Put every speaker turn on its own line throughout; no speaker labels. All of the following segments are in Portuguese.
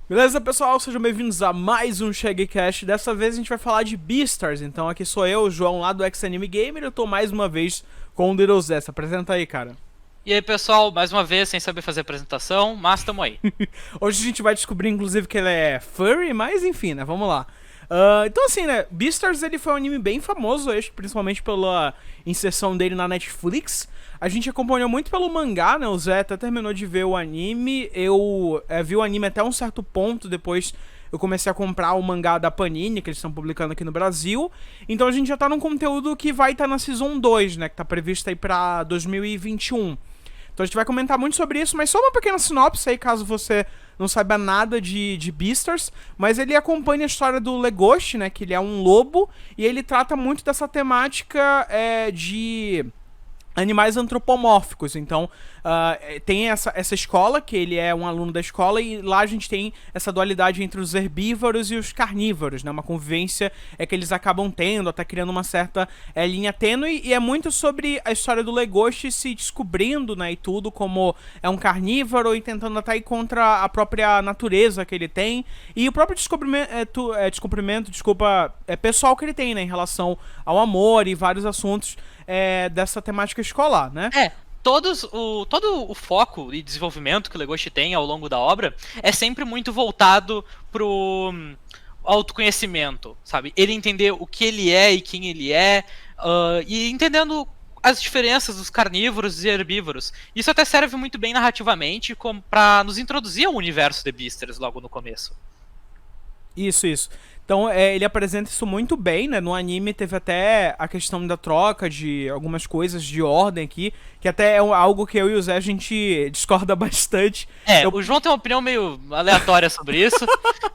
Beleza, pessoal? Sejam bem-vindos a mais um Shagcast. Dessa vez a gente vai falar de Beastars. Então aqui sou eu, o João, lá do X-Anime Gamer. E eu tô mais uma vez com o Little Zé. Se apresenta aí, cara.
E aí, pessoal, mais uma vez, sem saber fazer apresentação, mas tamo aí.
Hoje a gente vai descobrir, inclusive, que ele é furry, mas enfim, né? Vamos lá. Então assim, né? Beastars ele foi um anime bem famoso, eu acho, principalmente pela inserção dele na Netflix. A gente acompanhou muito pelo mangá, né? O Zé até terminou de ver o anime. Eu vi o anime até um certo ponto, depois eu comecei a comprar o mangá da Panini, que eles estão publicando aqui no Brasil. Então a gente já tá num conteúdo que vai estar na Season 2, né? Que tá previsto aí pra 2021. Então a gente vai comentar muito sobre isso, mas só uma pequena sinopse aí, caso você não saiba nada de Beastars. Mas ele acompanha a história do Legoshi, né? Que ele é um lobo, e ele trata muito dessa temática de animais antropomórficos. Então, tem essa escola, que ele é um aluno da escola, e lá a gente tem essa dualidade entre os herbívoros e os carnívoros, né? Uma convivência que eles acabam tendo, até criando uma certa linha tênue, e é muito sobre a história do Legoshi se descobrindo, né, e tudo, como é um carnívoro, e tentando até ir contra a própria natureza que ele tem, e o próprio descobrimento, pessoal que ele tem, né, em relação ao amor e vários assuntos dessa temática escolar, né?
É, todo o foco e desenvolvimento que o Legoshi tem ao longo da obra é sempre muito voltado pro autoconhecimento, sabe? Ele entender o que ele é e quem ele é, e entendendo as diferenças dos carnívoros e herbívoros. Isso até serve muito bem narrativamente para nos introduzir ao universo de Beastars logo no começo.
Isso. Então, ele apresenta isso muito bem, né? No anime teve até a questão da troca de algumas coisas de ordem aqui, que até é algo que eu e o Zé a gente discorda bastante.
É,
Eu...
o João tem uma opinião meio aleatória sobre isso,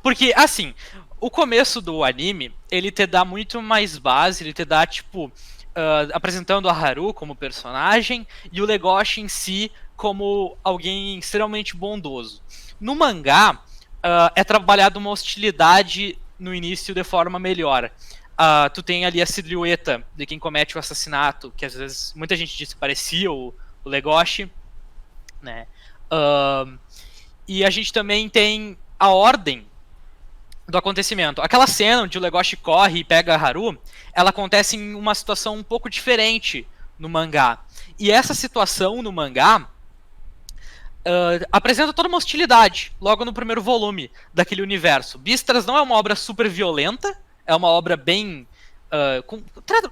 porque, assim, o começo do anime, ele te dá muito mais base, ele te dá, tipo, apresentando a Haru como personagem e o Legoshi em si como alguém extremamente bondoso. No mangá, é trabalhado uma hostilidade no início de forma melhor. Tu tem ali a silhueta de quem comete o assassinato, que às vezes muita gente diz que parecia o Legoshi, né? E a gente também tem a ordem do acontecimento. Aquela cena onde o Legoshi corre e pega a Haru, ela acontece em uma situação um pouco diferente no mangá. E essa situação no mangá apresenta toda uma hostilidade logo no primeiro volume daquele universo. Beastars não é uma obra super violenta, é uma obra bem...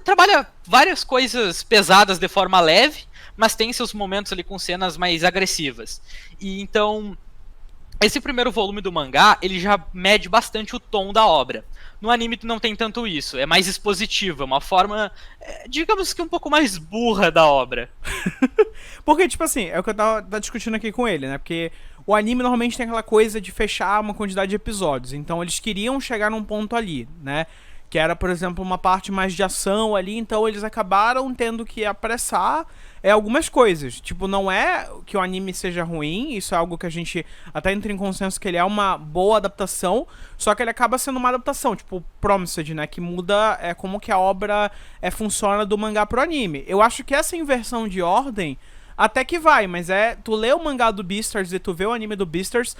trabalha várias coisas pesadas de forma leve, mas tem seus momentos ali com cenas mais agressivas. E então, esse primeiro volume do mangá, ele já mede bastante o tom da obra. No anime não tem tanto isso, é mais expositivo, é uma forma, digamos que um pouco mais burra da obra.
Porque, tipo assim, é o que eu tava discutindo aqui com ele, né? Porque o anime normalmente tem aquela coisa de fechar uma quantidade de episódios. Então eles queriam chegar num ponto ali, né? Que era, por exemplo, uma parte mais de ação ali, então eles acabaram tendo que apressar algumas coisas. Tipo, não é que o anime seja ruim, isso é algo que a gente até entra em consenso que ele é uma boa adaptação, só que ele acaba sendo uma adaptação, tipo Promised, né, que muda como que a obra funciona do mangá pro anime. Eu acho que essa inversão de ordem até que vai, mas tu lê o mangá do Beastars e tu vê o anime do Beastars,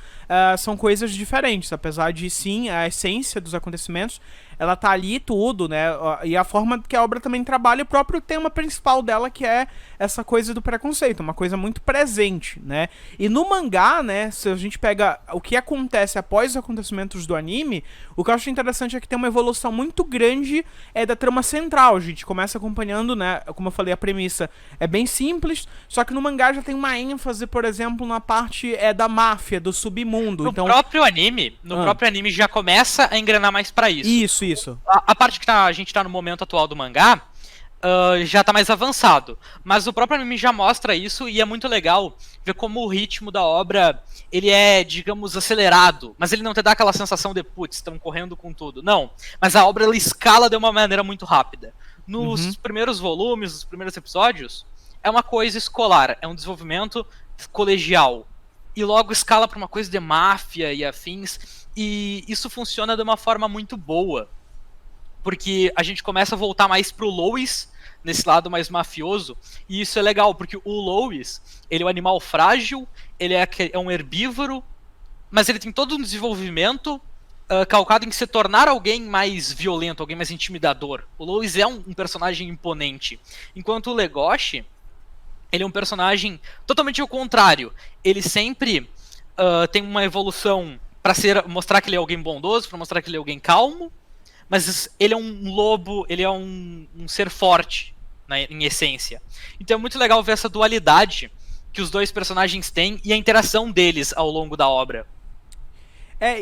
são coisas diferentes, apesar de sim, a essência dos acontecimentos, ela tá ali tudo, né, e a forma que a obra também trabalha, o próprio tema principal dela, que é essa coisa do preconceito, uma coisa muito presente, né, e no mangá, né, se a gente pega o que acontece após os acontecimentos do anime, o que eu acho interessante é que tem uma evolução muito grande da trama central. A gente começa acompanhando, né, como eu falei, a premissa é bem simples, só que no mangá já tem uma ênfase, por exemplo, na parte da máfia, do submundo.
No
Então,
próprio anime já começa a engrenar mais pra isso.
isso.
A parte que a gente tá no momento atual do mangá já tá mais avançado. Mas o próprio anime já mostra isso e é muito legal ver como o ritmo da obra ele é, digamos, acelerado. Mas ele não te dá aquela sensação de, putz, estão correndo com tudo. Não. Mas a obra ela escala de uma maneira muito rápida. Nos primeiros volumes, nos primeiros episódios, é uma coisa escolar, é um desenvolvimento colegial. E logo escala para uma coisa de máfia e afins. E isso funciona de uma forma muito boa. Porque a gente começa a voltar mais pro Lois, nesse lado mais mafioso. E isso é legal, porque o Lois, ele é um animal frágil, ele é um herbívoro, mas ele tem todo um desenvolvimento calcado em se tornar alguém mais violento, alguém mais intimidador. O Lois é um personagem imponente, enquanto o Legoshi, ele é um personagem totalmente ao contrário. Ele sempre tem uma evolução para mostrar que ele é alguém bondoso, para mostrar que ele é alguém calmo, mas ele é um lobo, ele é um ser forte, né, em essência. Então é muito legal ver essa dualidade que os dois personagens têm e a interação deles ao longo da obra.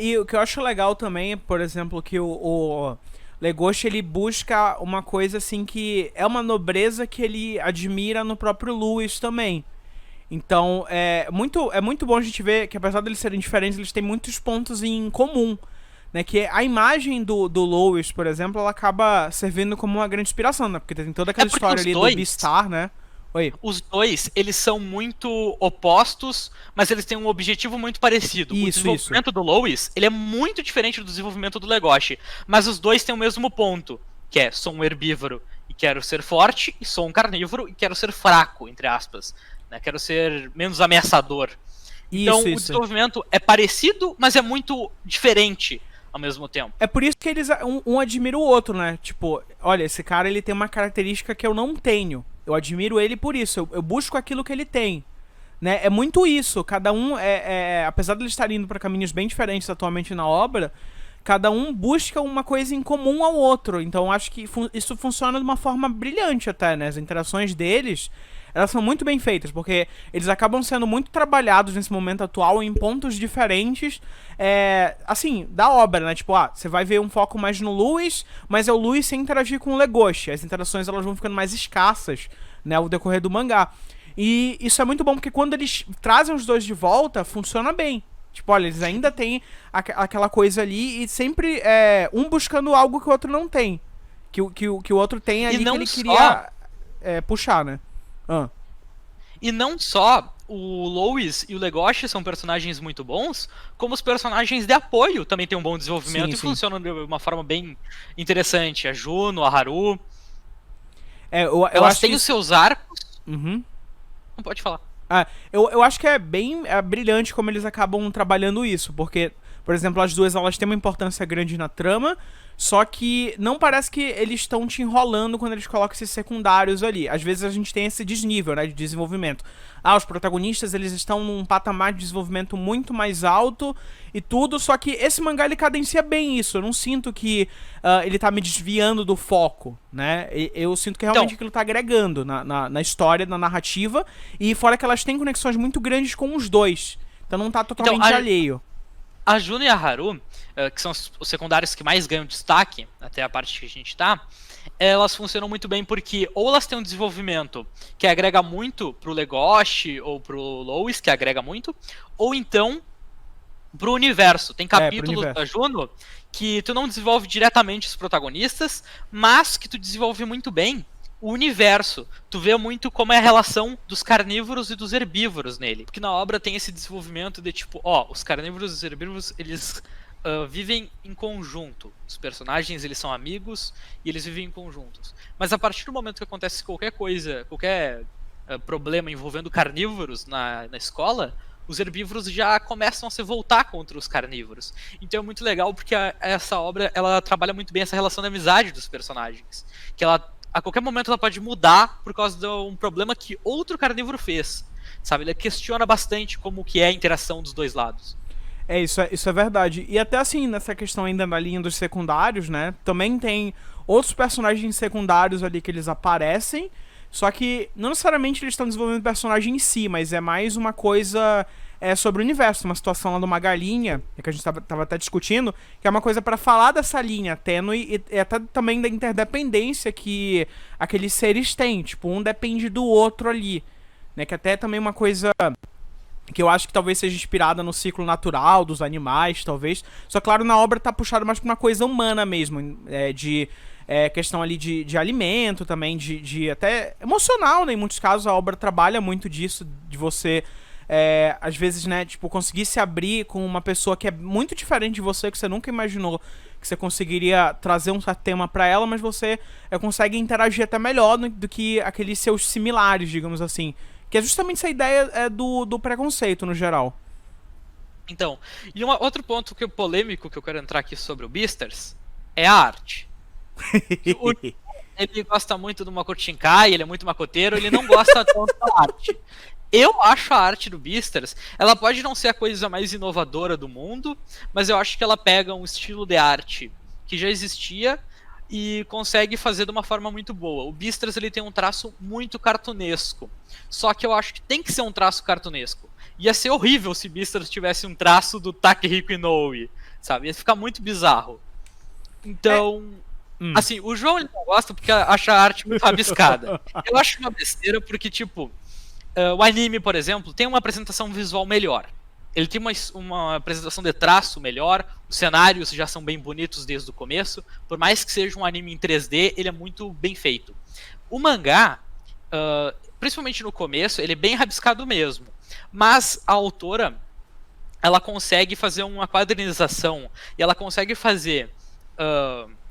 E o que eu acho legal também, por exemplo, que o Legoshi, ele busca uma coisa assim que é uma nobreza que ele admira no próprio Lewis também. Então, é muito bom a gente ver que, apesar de eles serem diferentes, eles têm muitos pontos em comum. Né, que a imagem do Lois, por exemplo, ela acaba servindo como uma grande inspiração, né? Porque tem toda aquela história ali do Beastar, né? Oi.
Os dois, eles são muito opostos, mas eles têm um objetivo muito parecido. O desenvolvimento do Lois, ele é muito diferente do desenvolvimento do Legoshi, mas os dois têm o mesmo ponto, que é, sou um herbívoro e quero ser forte, e sou um carnívoro e quero ser fraco, entre aspas. Né? Quero ser menos ameaçador. Então, o desenvolvimento é parecido, mas é muito diferente ao mesmo tempo.
É por isso que eles um admira o outro, né? Tipo, olha, esse cara, ele tem uma característica que eu não tenho. Eu admiro ele por isso. Eu busco aquilo que ele tem. Né? É muito isso. Cada um, apesar de eles estarem indo para caminhos bem diferentes atualmente na obra, cada um busca uma coisa em comum ao outro. Então, acho que isso funciona de uma forma brilhante até, né? As interações deles, elas são muito bem feitas, porque eles acabam sendo muito trabalhados nesse momento atual em pontos diferentes, assim, da obra, né? Tipo, você vai ver um foco mais no Lewis, mas é o Lewis sem interagir com o Legoshi. As interações, elas vão ficando mais escassas, né, ao decorrer do mangá. E isso é muito bom, porque quando eles trazem os dois de volta, funciona bem. Tipo, olha, eles ainda têm aquela coisa ali e sempre um buscando algo que o outro não tem. Que o outro tem ali que ele queria puxar, né?
E não só o Lois e o Legoshi são personagens muito bons, como os personagens de apoio também têm um bom desenvolvimento e funcionam de uma forma bem interessante. A Juno, a Haru. Elas têm os seus arcos.
Uhum.
Não pode falar.
Eu acho que é bem brilhante como eles acabam trabalhando isso, porque, por exemplo, as duas elas têm uma importância grande na trama, só que não parece que eles estão te enrolando quando eles colocam esses secundários ali. Às vezes a gente tem esse desnível, né, de desenvolvimento. Os protagonistas, eles estão num patamar de desenvolvimento muito mais alto e tudo, só que esse mangá, ele cadencia bem isso. Eu não sinto que ele tá me desviando do foco, né? Eu sinto que realmente aquilo tá agregando na história, na narrativa, e fora que elas têm conexões muito grandes com os dois. Então não tá totalmente alheio.
A Juno e a Haru, que são os secundários que mais ganham destaque, até a parte que a gente tá, elas funcionam muito bem porque ou elas têm um desenvolvimento que agrega muito pro Legoshi ou pro Lois, que agrega muito, ou então pro universo. Tem capítulos da Juno que tu não desenvolve diretamente os protagonistas, mas que tu desenvolve muito bem o universo. Tu vê muito como é a relação dos carnívoros e dos herbívoros nele. Porque na obra tem esse desenvolvimento de tipo, os carnívoros e os herbívoros, eles vivem em conjunto. Os personagens, eles são amigos e eles vivem em conjuntos. Mas a partir do momento que acontece qualquer coisa, qualquer problema envolvendo carnívoros na escola, os herbívoros já começam a se voltar contra os carnívoros. Então é muito legal porque essa obra, ela trabalha muito bem essa relação de amizade dos personagens. Que ela, a qualquer momento, ela pode mudar por causa de um problema que outro carnívoro fez. Sabe? Ele questiona bastante como que é a interação dos dois lados.
Isso é verdade. E até assim, nessa questão ainda na linha dos secundários, né? Também tem outros personagens secundários ali que eles aparecem, só que não necessariamente eles estão desenvolvendo o personagem em si, mas é mais uma coisa sobre o universo. Uma situação lá de uma galinha, que a gente tava até discutindo, que é uma coisa para falar dessa linha tênue e até também da interdependência que aqueles seres têm. Tipo, um depende do outro ali, né? Que até também uma coisa que eu acho que talvez seja inspirada no ciclo natural dos animais, talvez. Só claro, na obra tá puxado mais pra uma coisa humana mesmo, de questão ali de alimento também, de até emocional, né? Em muitos casos a obra trabalha muito disso, de você, às vezes, né, tipo, conseguir se abrir com uma pessoa que é muito diferente de você, que você nunca imaginou que você conseguiria trazer um certo tema pra ela, mas você consegue interagir até melhor do que aqueles seus similares, digamos assim. Que é justamente essa ideia do preconceito, no geral.
Então, e outro ponto polêmico que eu quero entrar aqui sobre o Beastars é a arte. O ele gosta muito do Makoto Shinkai, ele é muito macoteiro, ele não gosta tanto da arte. Eu acho a arte do Beastars, ela pode não ser a coisa mais inovadora do mundo, mas eu acho que ela pega um estilo de arte que já existia e consegue fazer de uma forma muito boa. O Beastars ele tem um traço muito cartunesco, só que eu acho que tem que ser um traço cartunesco. Ia ser horrível se Beastars tivesse um traço do Takehiko Inoue, sabe? Ia ficar muito bizarro. Então, assim, o João ele não gosta porque acha a arte muito rabiscada. Eu acho uma besteira porque, tipo, o anime, por exemplo, tem uma apresentação visual melhor. Ele tem uma apresentação de traço melhor, os cenários já são bem bonitos desde o começo. Por mais que seja um anime em 3D, ele é muito bem feito. O mangá, principalmente no começo, ele é bem rabiscado mesmo. Mas a autora, ela consegue fazer uma quadrinização e ela consegue fazer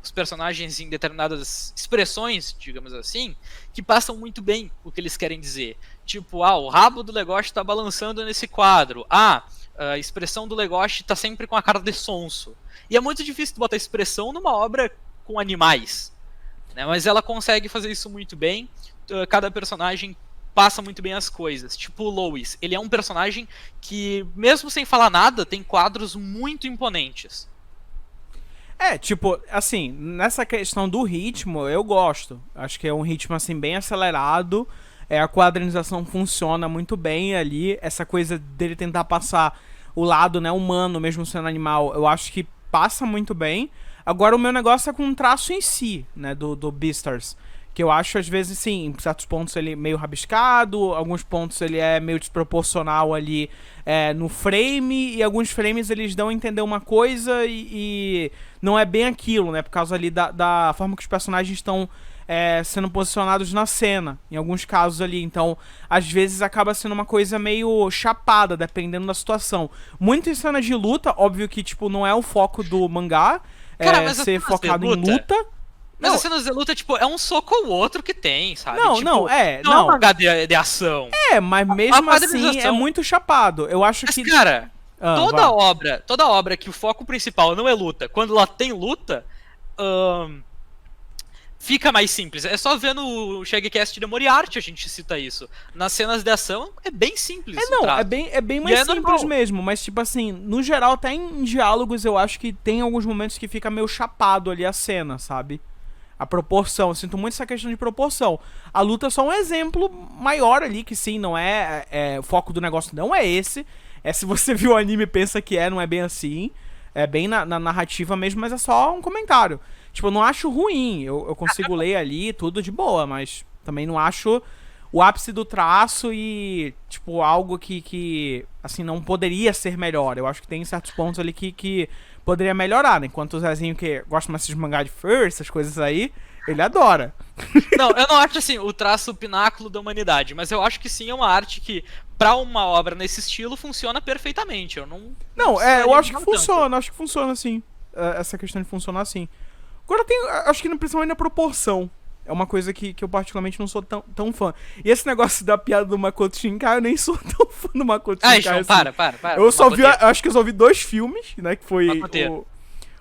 os personagens em determinadas expressões, digamos assim, que passam muito bem o que eles querem dizer. Tipo, o rabo do Legoshi tá balançando nesse quadro. A expressão do Legoshi tá sempre com a cara de sonso. E é muito difícil botar expressão numa obra com animais, né? Mas ela consegue fazer isso muito bem. Cada personagem passa muito bem as coisas. Tipo o Lois, ele é um personagem que, mesmo sem falar nada, tem quadros muito imponentes.
Tipo, assim, nessa questão do ritmo, eu gosto. Acho que é um ritmo, assim, bem acelerado. A quadrinização funciona muito bem ali. Essa coisa dele tentar passar o lado, né, humano, mesmo sendo animal, eu acho que passa muito bem. Agora, o meu negócio é com o traço em si, né, do Beastars. Que eu acho, às vezes, sim, em certos pontos ele é meio rabiscado, alguns pontos ele é meio desproporcional ali no frame, e alguns frames eles dão a entender uma coisa e não é bem aquilo, né? Por causa ali da forma que os personagens estão sendo posicionados na cena, em alguns casos ali. Então, às vezes acaba sendo uma coisa meio chapada, dependendo da situação. Muito em cenas de luta, óbvio que, tipo, não é o foco do mangá,
Cara, mas
ser focado em luta.
Mas as cenas de luta, tipo, é um soco ou outro que tem, sabe?
Não,
tipo,
não,
não é um mangá de ação.
Mas mesmo assim é muito chapado. Eu acho que...
cara, toda obra que o foco principal não é luta, quando ela tem luta, fica mais simples. É só ver no Shagcast de Moriarty a gente cita isso. Nas cenas de ação é bem simples.
É bem mais simples mesmo. Mas, tipo assim, no geral, até em diálogos eu acho que tem alguns momentos que fica meio chapado ali a cena, sabe? A proporção, eu sinto muito essa questão de proporção. A luta é só um exemplo maior ali, que sim, não o foco do negócio não é esse. Se você viu o anime e pensa que não é bem assim. É bem na narrativa mesmo, mas é só um comentário. Tipo, eu não acho ruim, eu consigo ler ali tudo de boa, mas também não acho o ápice do traço e, tipo, algo que assim, não poderia ser melhor. Eu acho que tem certos pontos ali que poderia melhorar, né? Enquanto o Zezinho, que gosta mais de mangá de fur, essas coisas aí, ele adora.
Não, eu não acho assim o traço pináculo da humanidade, mas eu acho que sim é uma arte que, pra uma obra nesse estilo, funciona perfeitamente.
Eu acho que funciona, acho que funciona assim. Essa questão de funcionar assim. Agora acho que principalmente na proporção. É uma coisa que eu particularmente não sou tão fã. E esse negócio da piada do Makoto Shinkai, eu nem sou tão fã do Makoto Shinkai.
João,
assim.
para.
Eu só vi, acho que eu só vi 2 filmes, né? Que foi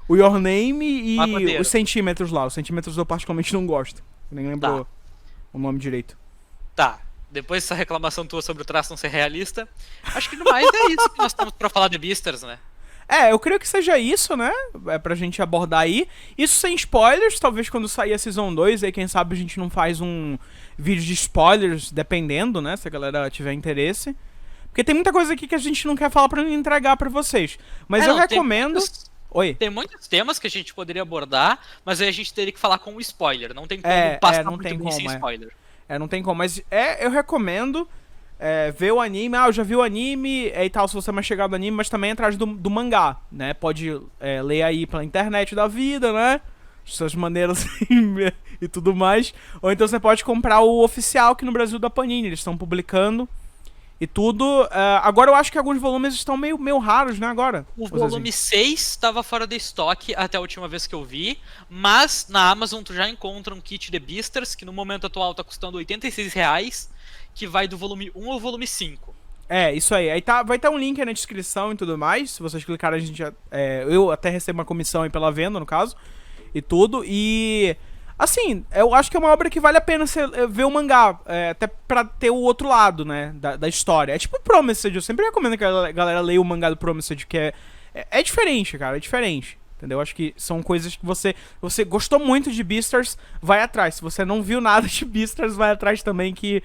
o Your Name e os Centímetros lá. Os Centímetros eu particularmente não gosto. Eu nem lembro o nome direito.
Tá. Depois dessa reclamação tua sobre o traço não ser realista, acho que no mais é isso que nós temos pra falar de Beastars, né?
Eu creio que seja isso, né? Pra gente abordar aí. Isso sem spoilers, talvez quando sair a Season 2, aí quem sabe a gente não faz um vídeo de spoilers, dependendo, né? Se a galera tiver interesse. Porque tem muita coisa aqui que a gente não quer falar pra não entregar pra vocês. Mas eu recomendo... Oi?
Tem muitos temas que a gente poderia abordar, mas aí a gente teria que falar com o spoiler. Não tem como passar muito bem sem spoiler.
Não tem como, mas eu recomendo... ver o anime, eu já vi o anime e tal, se você é mais chegado no anime, mas também atrás do mangá, né? Pode ler aí pela internet da vida, né? Suas maneiras e tudo mais. Ou então você pode comprar o oficial aqui no Brasil da Panini, eles estão publicando e tudo. Agora eu acho que alguns volumes estão meio raros, né, agora?
O volume 6 estava fora de estoque até a última vez que eu vi, mas na Amazon tu já encontra um kit de Beastars, que no momento atual tá custando R$86, que vai do volume 1 ao volume 5.
Isso aí. Aí vai ter um link aí na descrição e tudo mais. Se vocês clicarem, a gente eu até recebo uma comissão aí pela venda, no caso. E tudo. E. Assim, eu acho que é uma obra que vale a pena você ver o mangá. Até pra ter o outro lado, né? Da história. É tipo Promised. Eu sempre recomendo que a galera leia o mangá do Promised, que é diferente, cara. É diferente. Entendeu? Acho que são coisas que você gostou muito de Beastars, vai atrás. Se você não viu nada de Beastars, vai atrás também, que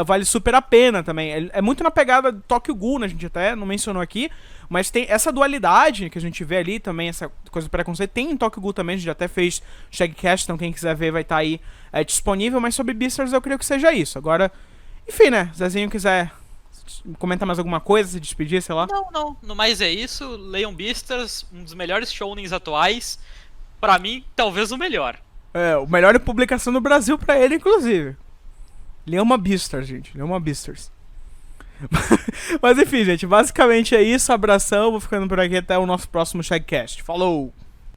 vale super a pena também. É muito na pegada de Tokyo Ghoul, né? A gente até não mencionou aqui, mas tem essa dualidade que a gente vê ali também, essa coisa do preconceito. Tem em Tokyo Ghoul também, a gente até fez Shagcast, então quem quiser ver vai estar aí disponível. Mas sobre Beastars eu creio que seja isso. Agora, enfim, né? Zezinho quiser comentar mais alguma coisa, se despedir, sei lá.
Não. No mais é isso. Leiam Beastars, um dos melhores shounens atuais. Pra mim, talvez o melhor.
O melhor publicação do Brasil pra ele, inclusive. Leia uma Beastars, gente. Leia uma Beastars. Mas enfim, gente. Basicamente é isso. Abração. Vou ficando por aqui até o nosso próximo Shagcast. Falou!